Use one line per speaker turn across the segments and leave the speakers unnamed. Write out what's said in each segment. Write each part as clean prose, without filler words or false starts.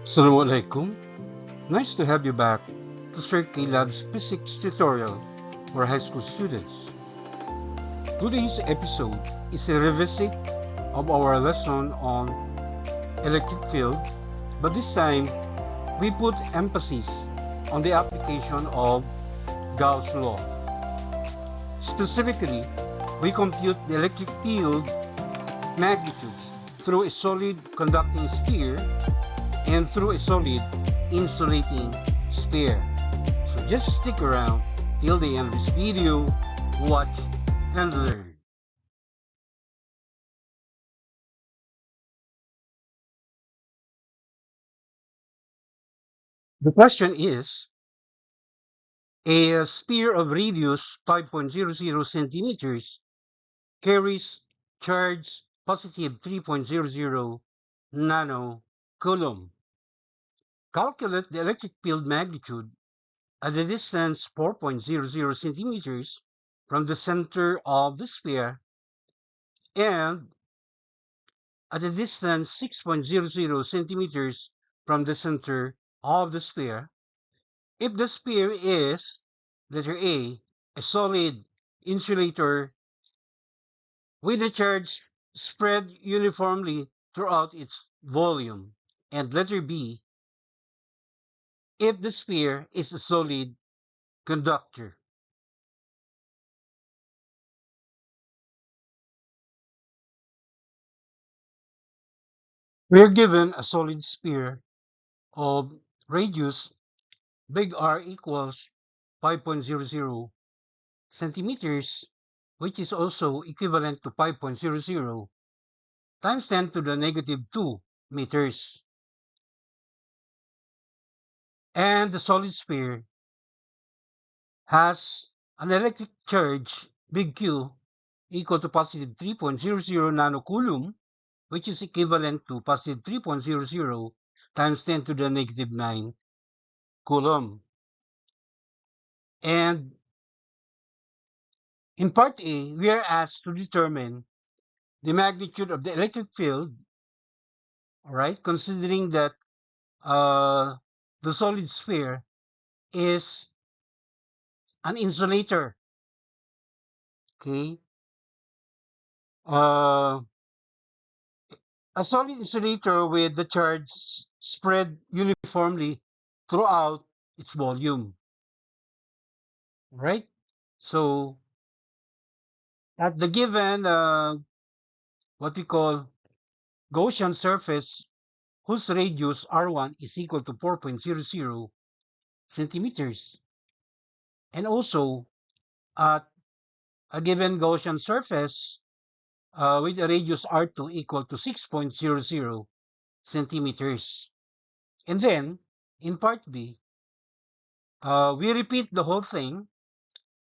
Assalamualaikum. Nice to have you back to Sir K Lab's physics tutorial for high school students. Today's episode is a revisit of our lesson on electric field, but this time we put emphasis on the application of Gauss' law. Specifically, we compute the electric field magnitudes through a solid conducting sphere and through a solid insulating sphere. So just stick around till the end of this video, watch and learn. The question is, a sphere of radius 5.00 centimeters carries charge positive 3.00 nanocoulomb. Calculate the electric field magnitude at the distance 4.00 centimeters from the center of the sphere and at a distance 6.00 centimeters from the center of the sphere. If the sphere is, letter a solid insulator with the charge spread uniformly throughout its volume, and letter B, if the sphere is a solid conductor. We're given a solid sphere of radius big R equals 5.00 centimeters, which is also equivalent to 5.00 times 10 to the negative 2 meters. And the solid sphere has an electric charge, big Q, equal to positive 3.00 nanocoulomb, which is equivalent to positive 3.00 times 10 to the negative 9 coulomb. And in part A, we are asked to determine the magnitude of the electric field, all right, considering that the solid sphere is an insulator, okay? Uh, a solid insulator with the charge spread uniformly throughout its volume, right? So at the given what we call Gaussian surface, whose radius R1 is equal to 4.00 centimeters, and also at a given Gaussian surface with a radius R2 equal to 6.00 centimeters. And then, in part B, we repeat the whole thing,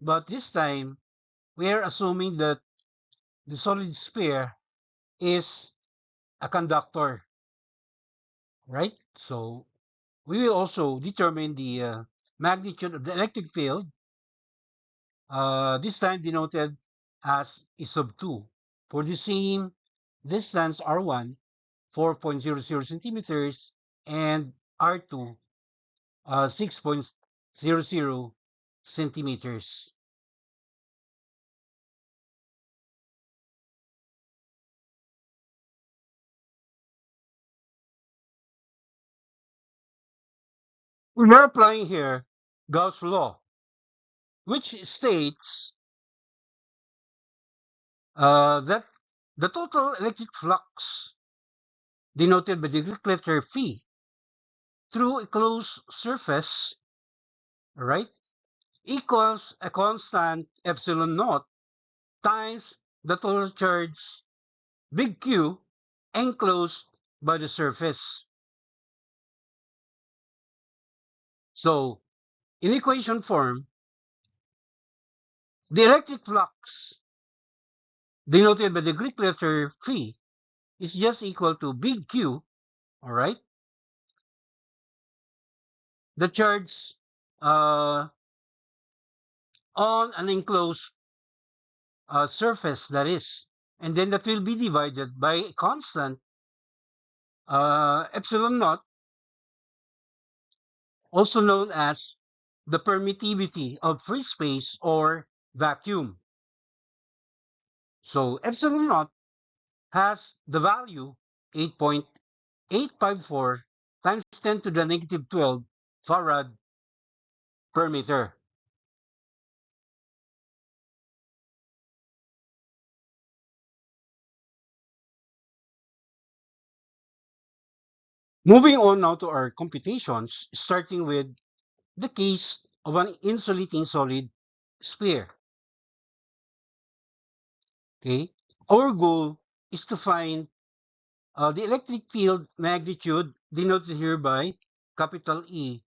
but this time we are assuming that the solid sphere is a conductor, right? So we will also determine the magnitude of the electric field, this time denoted as E sub 2. For the same distance R1, 4.00 centimeters, and R2, 6.00 centimeters. We are applying here Gauss' law, which states that the total electric flux, denoted by the Greek letter phi, through a closed surface, right, equals a constant epsilon naught times the total charge big Q enclosed by the surface. So, in equation form, the electric flux, denoted by the Greek letter phi, is just equal to big Q, all right? The charge uh, on an enclosed surface, that is, and then that will be divided by a constant epsilon naught also known as the permittivity of free space or vacuum. So epsilon naught has the value 8.854 times 10 to the negative 12 farad per meter. Moving on now to our computations, starting with the case of an insulating solid sphere. Okay, our goal is to find the electric field magnitude denoted here by capital E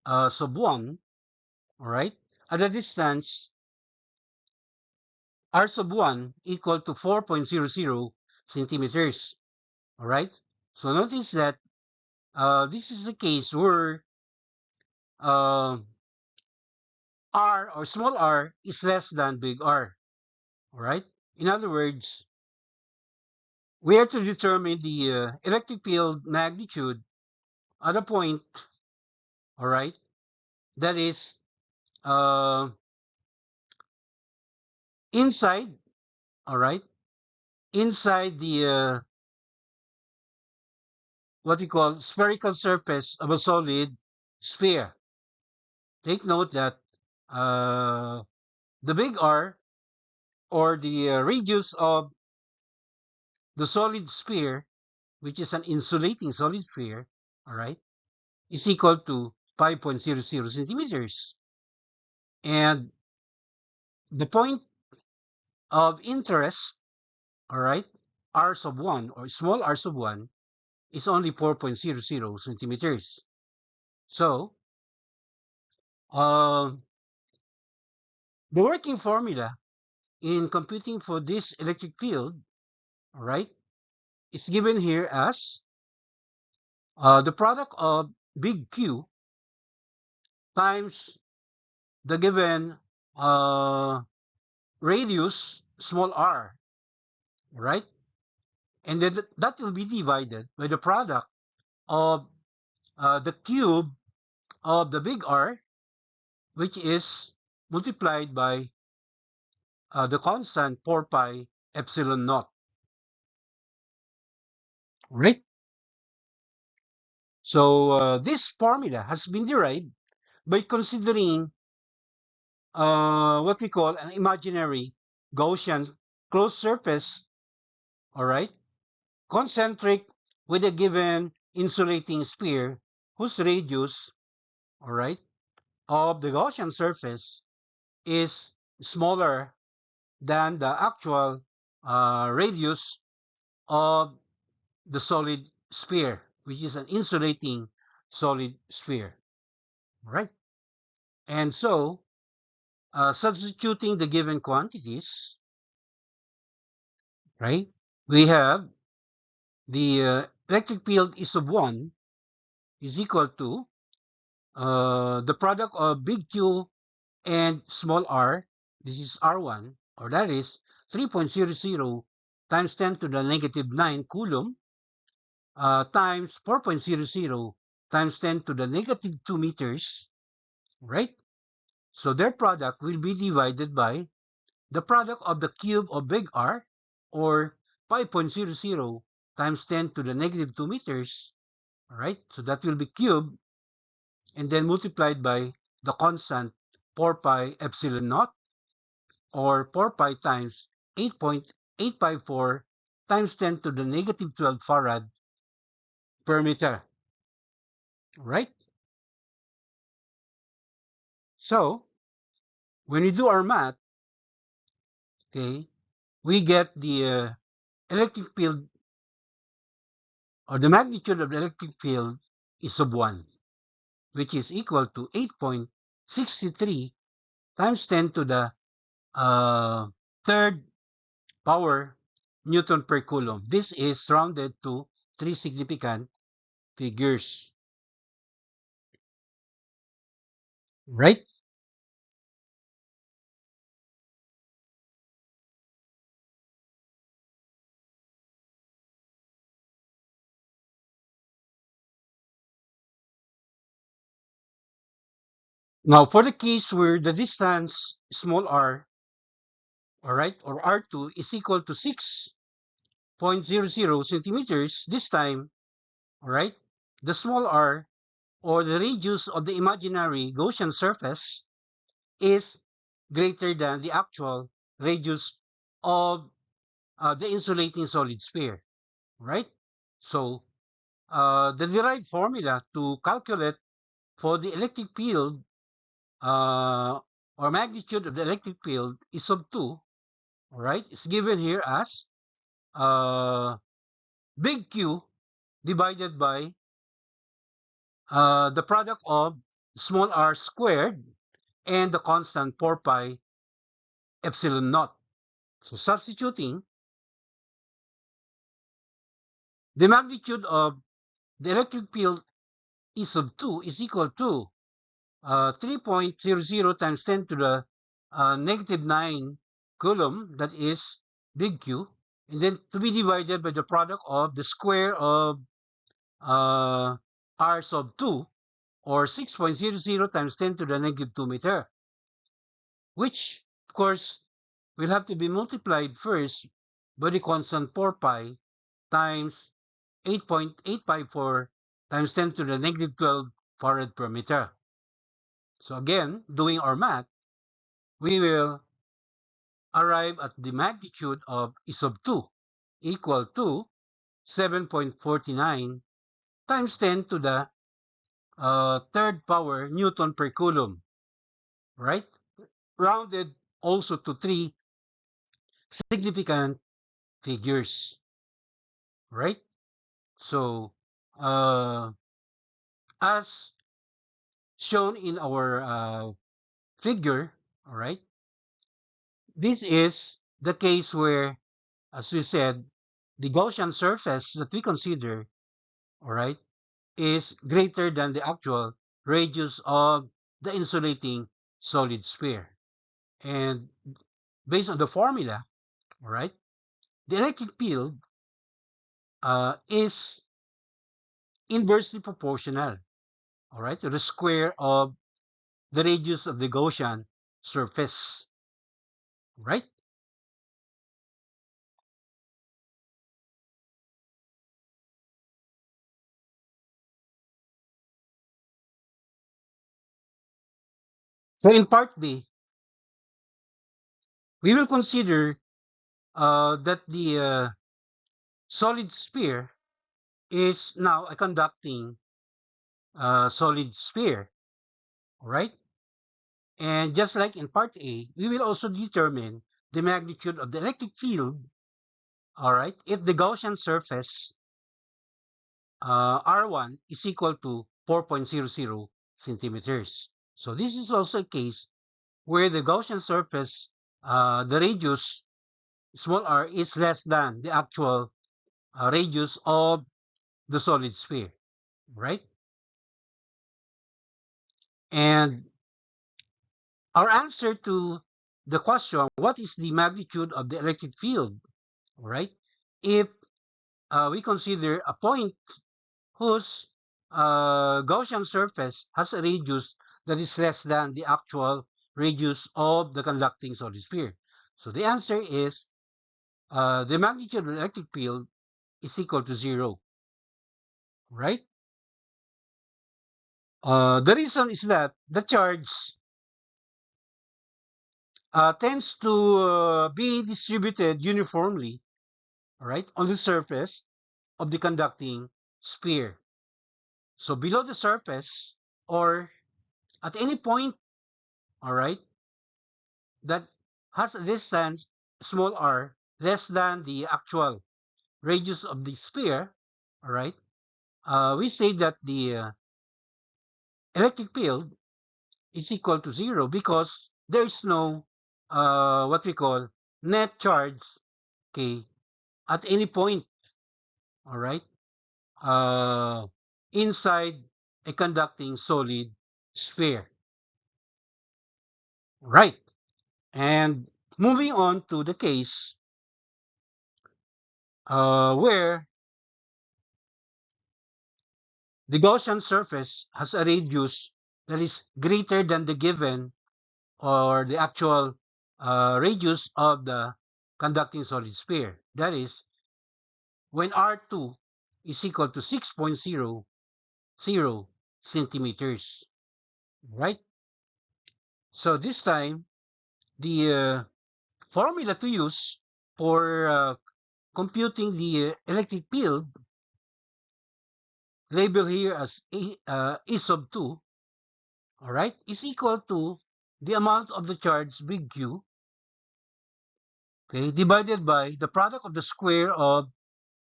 sub 1, all right, at a distance r sub 1 equal to 4.00 centimeters, all right. So notice that this is a case where uh, r or small r is less than big R, all right. In other words, we are to determine the electric field magnitude at a point, all right, that is uh, inside, all right, inside the what we call spherical surface of a solid sphere. Take note that uh, the big R or the radius of the solid sphere, which is an insulating solid sphere, all right, is equal to 5.00 centimeters. And the point of interest, all right, r sub 1 or small r sub 1 is only 4.00 centimeters. So uh, the working formula in computing for this electric field, all right, is given here as the product of big Q times the given uh, radius small r, right? And then that will be divided by the product of the cube of the big R, which is multiplied by the constant 4 pi epsilon naught, right? So this formula has been derived by considering what we call an imaginary Gaussian closed surface, all right, concentric with a given insulating sphere whose radius, all right, of the Gaussian surface is smaller than the actual radius of the solid sphere, which is an insulating solid sphere, right? And so, substituting the given quantities, right? We have the electric field E sub 1 is equal to the product of big Q and small r, this is R1, or that is 3.00 times 10 to the negative 9 coulomb times 4.00 times 10 to the negative 2 meters, right? So their product will be divided by the product of the cube of big R, or 5.00 times 10 to the negative 2 meters, all right? So that will be cubed and then multiplied by the constant 4 pi epsilon naught, or 4 pi times 8.854 times 10 to the negative 12 farad per meter, right? So when we do our math, okay, we get the electric field, or the magnitude of the electric field is sub 1, which is equal to 8.63 times 10 to the third power Newton per coulomb. This is rounded to 3 significant figures, right? Now, for the case where the distance small r, all right, or r2 is equal to 6.00 centimeters, this time, all right, the small r, or the radius of the imaginary Gaussian surface, is greater than the actual radius of the insulating solid sphere, right? So the derived formula to calculate for the electric field uh, or magnitude of the electric field E sub 2, all right, is given here as uh, big Q divided by the product of small r squared and the constant 4 pi epsilon naught. So substituting, the magnitude of the electric field E sub 2 is equal to 3.00 times 10 to the negative 9 coulomb, that is big Q, and then to be divided by the product of the square of uh, r sub 2, or 6.00 times 10 to the negative 2 meter, which, of course, will have to be multiplied first by the constant 4 pi times 8.854 times 10 to the negative 12 farad per meter. So again, doing our math, we will arrive at the magnitude of E sub 2 equal to 7.49 times 10 to the third power Newton per coulomb, right? Rounded also to three significant figures, right? So, as shown in our figure, all right, this is the case where, as we said, the Gaussian surface that we consider, all right, is greater than the actual radius of the insulating solid sphere. And based on the formula, all right, the electric field is inversely proportional, all right, to the square of the radius of the Gaussian surface, right? So in part B, we will consider that the solid sphere is now a conducting solid sphere, all right? And just like in part A, we will also determine the magnitude of the electric field, all right, if the Gaussian surface R1 is equal to 4.00 centimeters. So this is also a case where the Gaussian surface, the radius small r is less than the actual radius of the solid sphere, right? And our answer to the question, what is the magnitude of the electric field, right? If we consider a point whose Gaussian surface has a radius that is less than the actual radius of the conducting solid sphere. So the answer is the magnitude of the electric field is equal to 0, right? The reason is that the charge tends to be distributed uniformly, right, on the surface of the conducting sphere. So below the surface, or at any point, all right, that has a distance small r less than the actual radius of the sphere, all right, we say that the electric field is equal to 0 because there is no what we call net charge, okay, at any point, all right, uh, inside a conducting solid sphere, right? And moving on to the case where the Gaussian surface has a radius that is greater than the given or the actual radius of the conducting solid sphere. That is, when R2 is equal to 6.00 centimeters, right? So this time, the formula to use for computing the electric field, labeled here as E sub 2, all right, is equal to the amount of the charge big Q, okay, divided by the product of the square of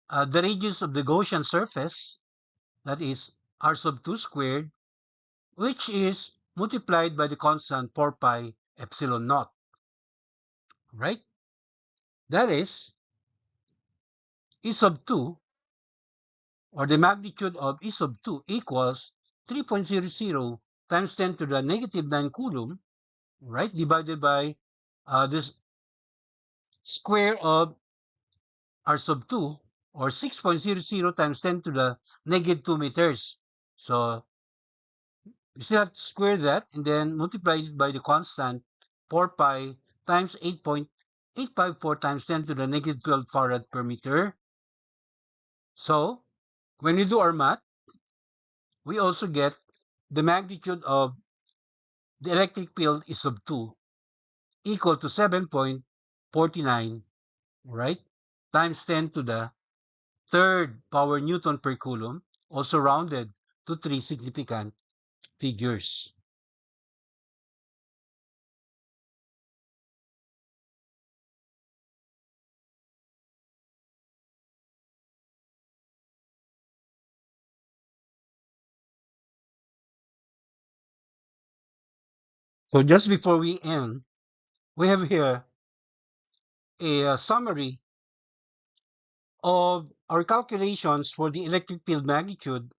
the radius of the Gaussian surface, that is R sub 2 squared, which is multiplied by the constant 4 pi epsilon naught, right? That is E sub 2, or the magnitude of E sub 2 equals 3.00 times 10 to the negative 9 coulomb, right, divided by this square of R sub 2, or 6.00 times 10 to the negative 2 meters. So you still have to square that and then multiply it by the constant 4 pi times 8.854 times 10 to the negative 12 farad per meter. So when we do our math, we also get the magnitude of the electric field is sub 2 equal to 7.49, right, times 10 to the third power Newton per coulomb, also rounded to 3 significant figures. So just before we end, we have here a summary of our calculations for the electric field magnitude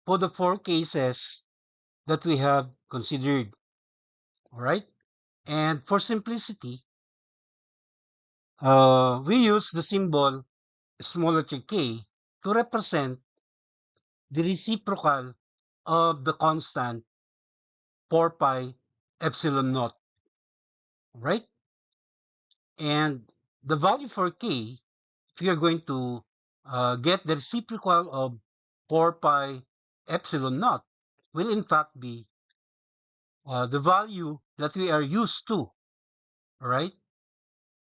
for the 4 cases that we have considered. All right. And for simplicity, we use the symbol small letter k to represent the reciprocal of the constant 4 pi epsilon naught, right? And the value for k, if you're going to get the reciprocal of 4 pi epsilon naught, will in fact be the value that we are used to, right,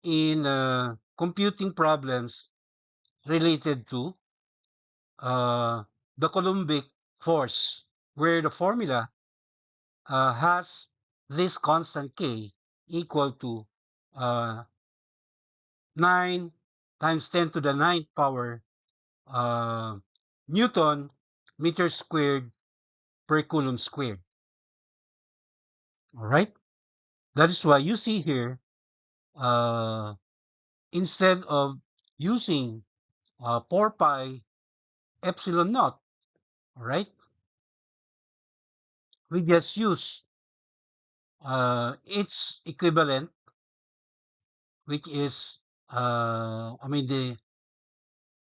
in computing problems related to the Coulombic force, where the formula has this constant k equal to uh, 9 times 10 to the ninth power uh, Newton meter squared per coulomb squared. All right. That is why you see here, uh, instead of using 4 pi epsilon naught, all right, we just use its equivalent, which is, the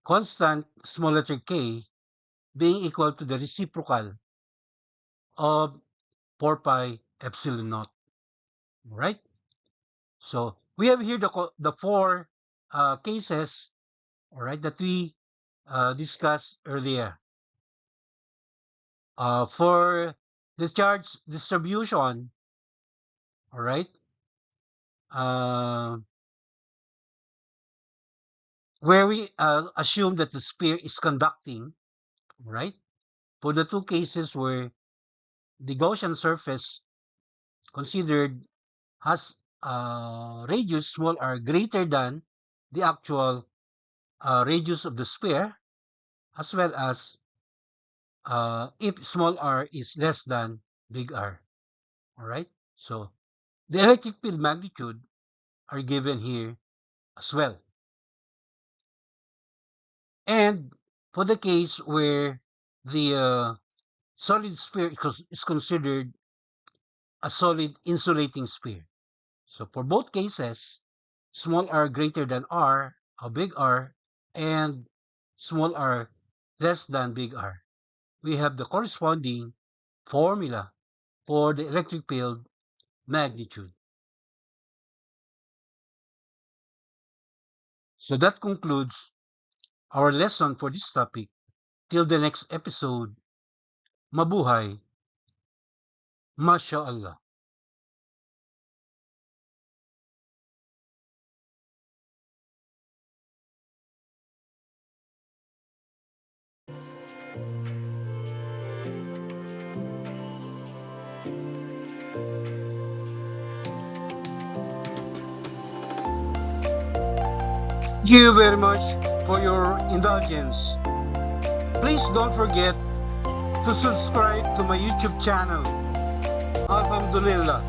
constant small letter k being equal to the reciprocal of 4 pi epsilon naught, right? So we have here the 4 cases, all right, that we discussed earlier. For the charge distribution, all right, uh, where we assume that the sphere is conducting, right? For the 2 cases where the Gaussian surface considered has radius small r greater than the actual radius of the sphere, as well as if small r is less than big R. All right. So the electric field magnitude are given here as well. And for the case where the solid sphere is considered a solid insulating sphere. So for both cases, small r greater than R, a big R, and small r less than big R, we have the corresponding formula for the electric field magnitude. So that concludes our lesson for this topic. Till the next episode, mabuhay, mashallah. Thank you very much for your indulgence. Please don't forget to subscribe to my YouTube channel. Alhamdulillah.